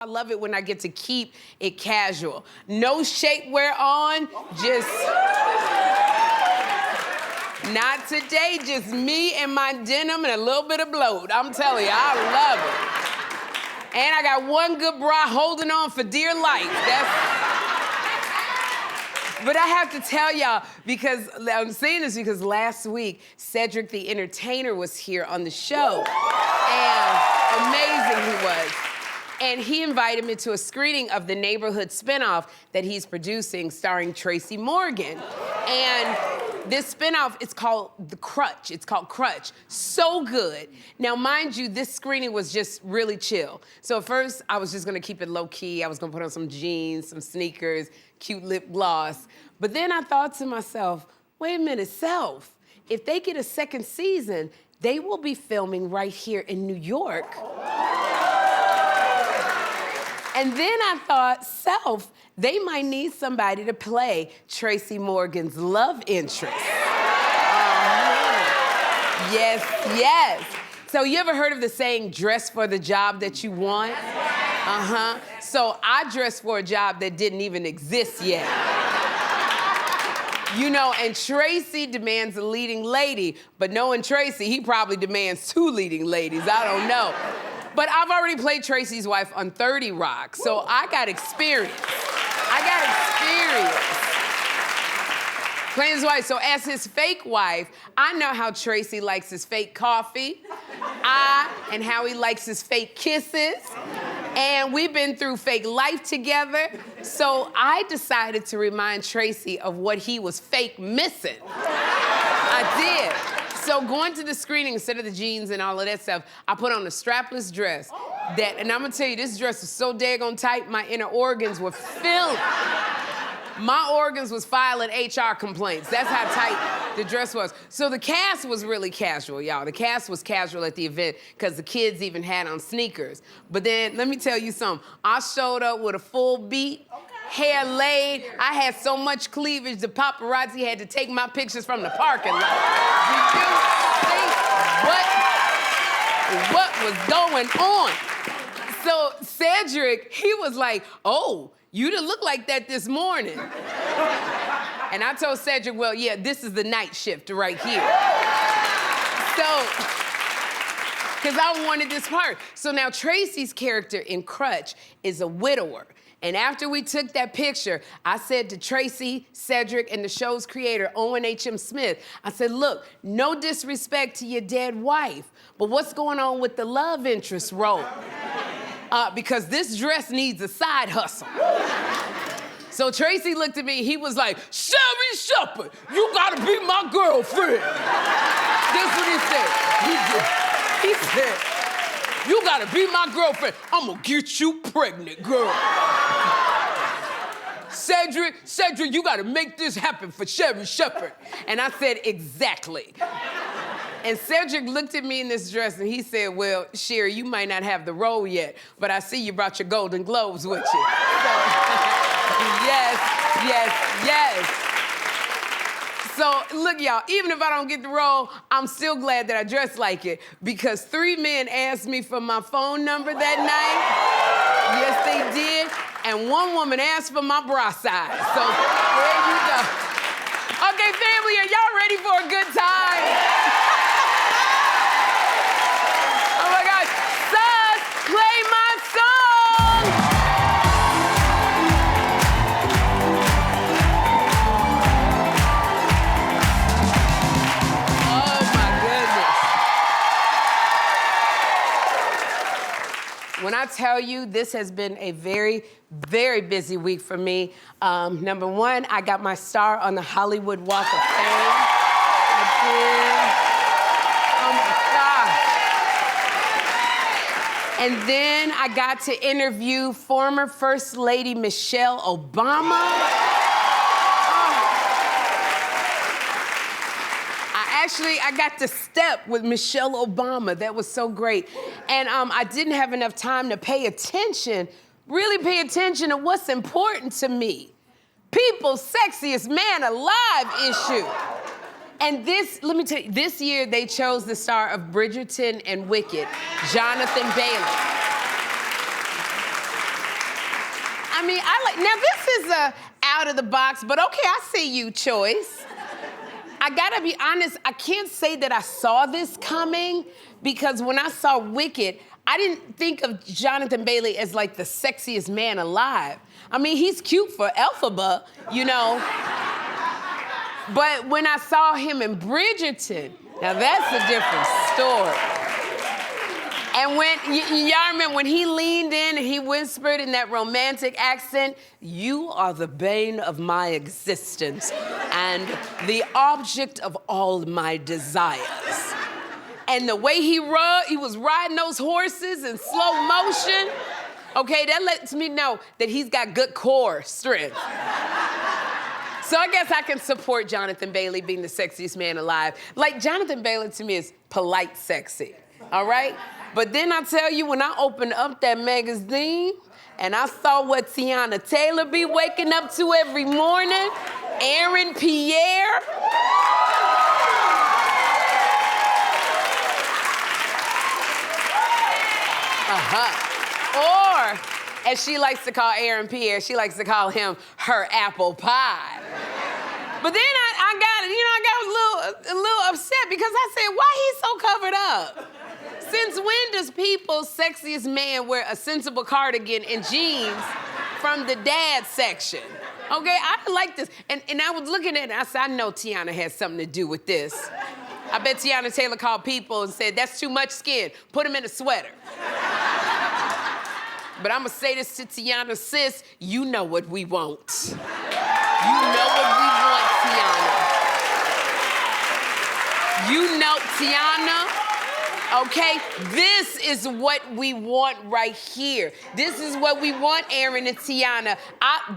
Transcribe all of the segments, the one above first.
I love it when I get to keep it casual. No shapewear on, just... Not today, just me and my denim and a little bit of bloat. I'm telling you, I love it. And I got one good bra holding on for dear life. But I have to tell y'all, because I'm saying this because last week, Cedric the Entertainer was here on the show. And amazing he was. And he invited me to a screening of the Neighborhood spinoff that he's producing starring Tracy Morgan. And this spinoff, it's called The Crutch. It's called Crutch. So good. Now, mind you, this screening was just really chill. So at first, I was just gonna keep it low key. I was gonna put on some jeans, some sneakers, cute lip gloss. But then I thought to myself, wait a minute, Self, if they get a second season, they will be filming right here in New York. And then I thought, Self, they might need somebody to play Tracy Morgan's love interest. Yes, yes. So you ever heard of the saying, dress for the job that you want? So I dressed for a job that didn't even exist yet. You know, and Tracy demands a leading lady, but knowing Tracy, he probably demands 2 leading ladies, I don't know. But I've already played Tracy's wife on 30 Rock, so I got experience. Playing his wife. So as his fake wife, I know how Tracy likes his fake coffee, and how he likes his fake kisses, and we've been through fake life together, so I decided to remind Tracy of what he was fake missing. I did. So going to the screening, instead of the jeans and all of that stuff, I put on a strapless dress. And I'm gonna tell you, this dress was so daggone tight, my inner organs were feeling. My organs was filing HR complaints. That's how tight the dress was. So the cast was really casual, y'all. The cast was casual at the event because the kids even had on sneakers. But then, let me tell you something. I showed up with a full beat, hair laid. I had so much cleavage, the paparazzi had to take my pictures from the parking lot. Did you see what was going on? So Cedric, he was like, oh, you didn't look like that this morning. And I told Cedric, well, yeah, this is the night shift right here. So, because I wanted this part. So now Tracy's character in Crutch is a widower. And after we took that picture, I said to Tracy, Cedric, and the show's creator, Owen H.M. Smith, I said, look, no disrespect to your dead wife, but what's going on with the love interest role? Because this dress needs a side hustle. So Tracy looked at me, he was like, Sherri Shepherd, you gotta be my girlfriend. That's what he said. He said, you gotta be my girlfriend. I'm gonna get you pregnant, girl. Cedric, you gotta make this happen for Sherri Shepherd. And I said, exactly. And Cedric looked at me in this dress and he said, well, Sherri, you might not have the role yet, but I see you brought your Golden Globes with you. So, yes. So, look, y'all, even if I don't get the role, I'm still glad that I dressed like it because 3 men asked me for my phone number that night. Yes, they did. And 1 woman asked for my bra size. So, there you go. Okay, family, are y'all ready for a good time? Play my song! Oh my goodness. When I tell you, this has been a very, very busy week for me. Number 1, I got my star on the Hollywood Walk of Fame. I did. Oh my God. And then I got to interview former First Lady Michelle Obama. I got to step with Michelle Obama. That was so great. And I didn't have enough time to really pay attention to what's important to me. People's Sexiest Man Alive issue. And let me tell you, this year they chose the star of Bridgerton and Wicked, Jonathan Bailey. I mean, now this is a out of the box, but okay, I see you choice. I gotta be honest, I can't say that I saw this coming because when I saw Wicked, I didn't think of Jonathan Bailey as like the sexiest man alive. I mean, he's cute for Elphaba, you know. But when I saw him in Bridgerton, now that's a different story. And when, y'all remember when he leaned in and he whispered in that romantic accent, "You are the bane of my existence and the object of all my desires." And the way he was riding those horses in slow motion, okay, that lets me know that he's got good core strength. So I guess I can support Jonathan Bailey being the sexiest man alive. Like, Jonathan Bailey to me is polite sexy, all right? But then I tell you, when I opened up that magazine and I saw what Tiana Taylor be waking up to every morning, Aaron Pierre. Or, as she likes to call Aaron Pierre, she likes to call him her apple pie. But then I got a little upset because I said, why he so covered up? Since when does people's sexiest man wear a sensible cardigan and jeans from the dad section? Okay, I like this. And I was looking at it, I said, I know Tiana has something to do with this. I bet Tiana Taylor called people and said, that's too much skin, put him in a sweater. But I'm gonna say this to Tiana, sis, you know what we want. You know what we want, Tiana. You know, Tiana. Okay, this is what we want right here. This is what we want, Aaron and Tiana.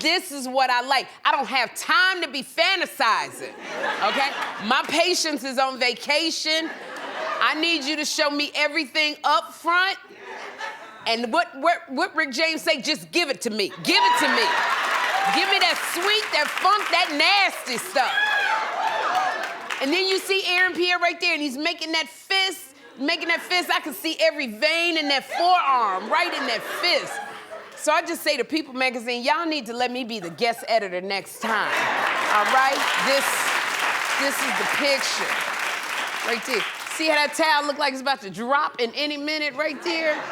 This is what I like. I don't have time to be fantasizing, okay? My patience is on vacation. I need you to show me everything up front. And what Rick James say, just give it to me. Give it to me. Give me that sweet, that funk, that nasty stuff. And then you see Aaron Pierre right there, and he's making that fist. I can see every vein in that forearm, right in that fist. So I just say to People Magazine, y'all need to let me be the guest editor next time. All right? This is the picture. Right there. See how that towel look like it's about to drop in any minute right there?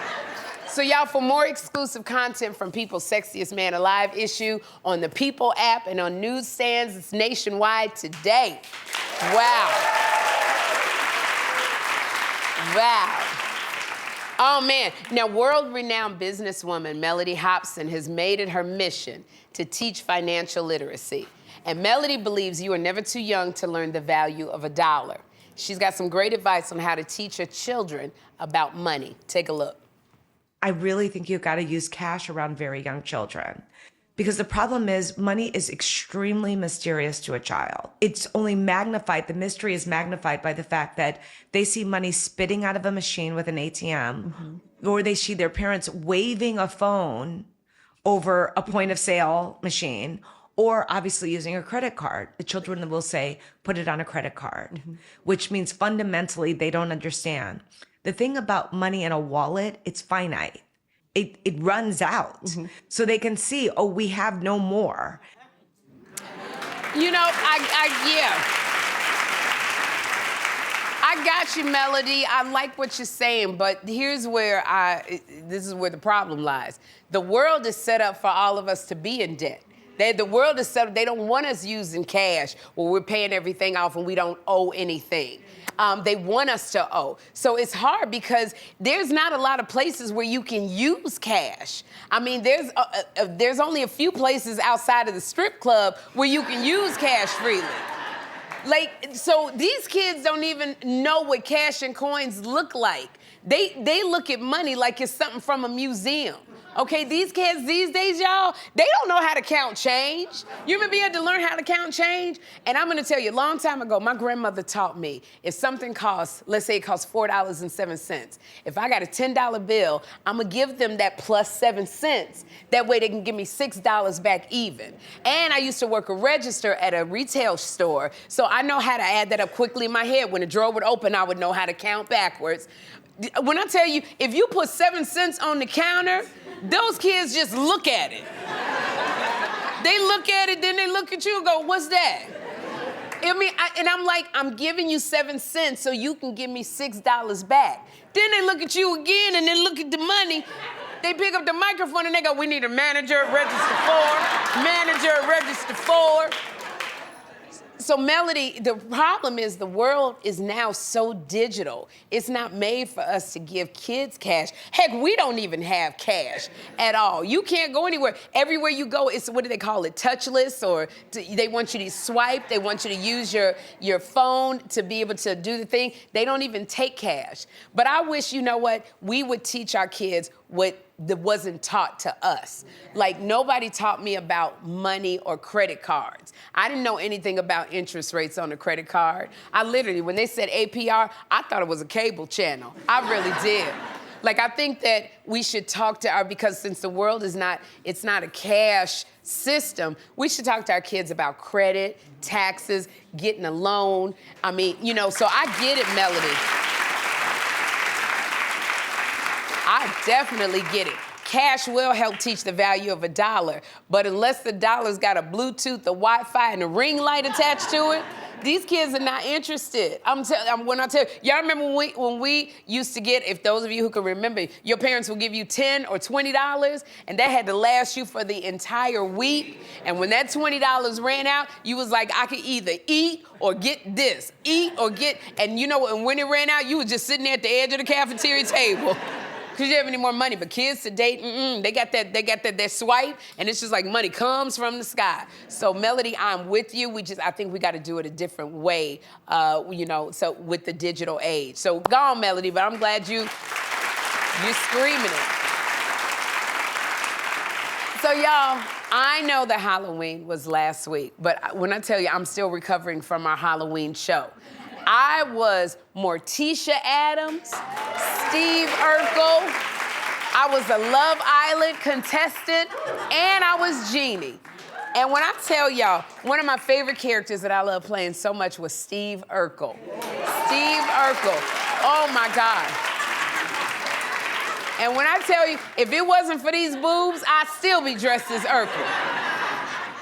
So y'all, for more exclusive content from People's Sexiest Man Alive issue on the People app and on newsstands, it's nationwide today. Wow. Wow. Oh, man. Now, world-renowned businesswoman Mellody Hobson has made it her mission to teach financial literacy. And Mellody believes you are never too young to learn the value of $1. She's got some great advice on how to teach her children about money. Take a look. I really think you've got to use cash around very young children. Because the problem is money is extremely mysterious to a child. It's only magnified, the mystery is magnified by the fact that they see money spitting out of a machine with an ATM, or they see their parents waving a phone over a point of sale machine, or obviously using a credit card. The children will say, put it on a credit card, which means fundamentally they don't understand. The thing about money in a wallet, it's finite. It runs out. So they can see, oh, we have no more. You know, yeah. I got you, Mellody. I like what you're saying, but here's where this is where the problem lies. The world is set up for all of us to be in debt. The world is set up, they don't want us using cash where we're paying everything off and we don't owe anything. They want us to owe. So it's hard because there's not a lot of places where you can use cash. I mean, there's only a few places outside of the strip club where you can use cash freely. Like, so these kids don't even know what cash and coins look like. They look at money like it's something from a museum. Okay, these kids these days, y'all, they don't know how to count change. You remember you had to learn how to count change? And I'm gonna tell you, a long time ago, my grandmother taught me, if something costs, let's say it costs $4.07, if I got a $10 bill, I'm gonna give them that plus 7 cents. That way they can give me $6 back even. And I used to work a register at a retail store, so I know how to add that up quickly in my head. When a drawer would open, I would know how to count backwards. When I tell you, if you put 7 cents on the counter, those kids just look at it. They look at it, then they look at you and go, what's that? I mean, I'm like, I'm giving you 7 cents so you can give me $6 back. Then they look at you again and then look at the money. They pick up the microphone and they go, we need a manager at register 4, manager at register 4. So Mellody, the problem is the world is now so digital. It's not made for us to give kids cash. Heck, we don't even have cash at all. You can't go anywhere. Everywhere you go, it's, what do they call it, touchless, or they want you to swipe. They want you to use your phone to be able to do the thing. They don't even take cash. But I wish, you know what, we would teach our kids what that wasn't taught to us. Like, nobody taught me about money or credit cards. I didn't know anything about interest rates on a credit card. I literally, when they said APR, I thought it was a cable channel. I really did. Like, I think that we should talk to because since the world is not, it's not a cash system, we should talk to our kids about credit, taxes, getting a loan. I mean, you know, so I get it, Mellody. I definitely get it. Cash will help teach the value of $1, but unless the dollar's got a Bluetooth, a Wi-Fi, and a ring light attached to it, these kids are not interested. When I tell you, y'all remember when we used to get, if those of you who can remember, your parents would give you $10 or $20, and that had to last you for the entire week. And when that $20 ran out, you was like, I could either eat or get this, and you know, and when it ran out, you was just sitting there at the edge of the cafeteria table. Because you have any more money. But kids today, they got that swipe, and it's just like money comes from the sky. So Mellody, I'm with you. I think we got to do it a different way, you know, so with the digital age. So go on, Mellody, but I'm glad you're screaming it. So y'all, I know that Halloween was last week, but when I tell you I'm still recovering from our Halloween show. I was Morticia Adams, Steve Urkel, I was a Love Island contestant, and I was Jeannie. And when I tell y'all, one of my favorite characters that I love playing so much was Steve Urkel. Steve Urkel, oh my God. And when I tell you, if it wasn't for these boobs, I'd still be dressed as Urkel.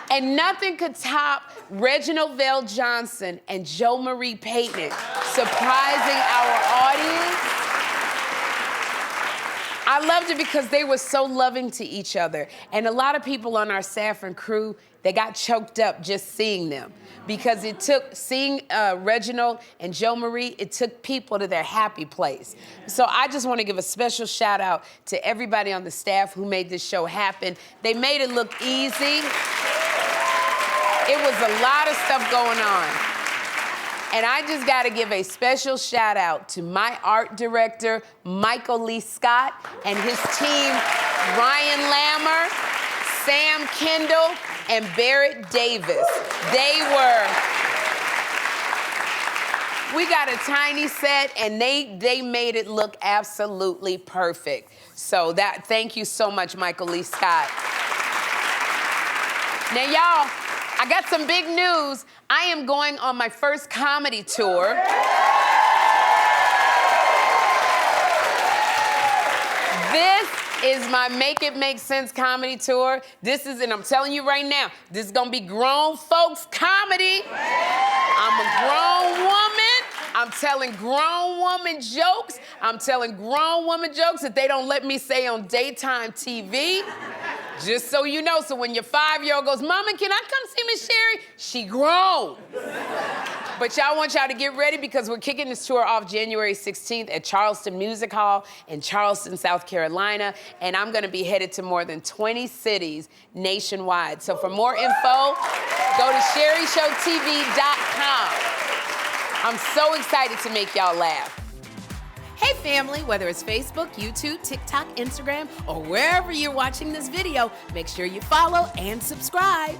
And nothing could top Reginald Vell Johnson and Jo Marie Payton surprising our audience. I loved it because they were so loving to each other. And a lot of people on our staff and crew, they got choked up just seeing them. Because it took, seeing Reginald and Jo Marie, it took people to their happy place. So I just want to give a special shout out to everybody on the staff who made this show happen. They made it look easy. It was a lot of stuff going on. And I just got to give a special shout out to my art director, Michael Lee Scott, and his team, Ryan Lammer, Sam Kendall, and Barrett Davis. We got a tiny set, and they made it look absolutely perfect. So thank you so much, Michael Lee Scott. Now, y'all, I got some big news. I am going on my first comedy tour. This is my Make It Make Sense comedy tour. And I'm telling you right now, this is gonna be grown folks comedy. I'm a grown woman. I'm telling grown woman jokes. I'm telling grown woman jokes that they don't let me say on daytime TV. Just so you know, so when your 5-year-old goes, Mama, can I come see Miss Sherri? She grown. But y'all want y'all to get ready because we're kicking this tour off January 16th at Charleston Music Hall in Charleston, South Carolina. And I'm gonna be headed to more than 20 cities nationwide. So for more info, go to SherriShowTV.com. I'm so excited to make y'all laugh. Hey family, whether it's Facebook, YouTube, TikTok, Instagram, or wherever you're watching this video, make sure you follow and subscribe.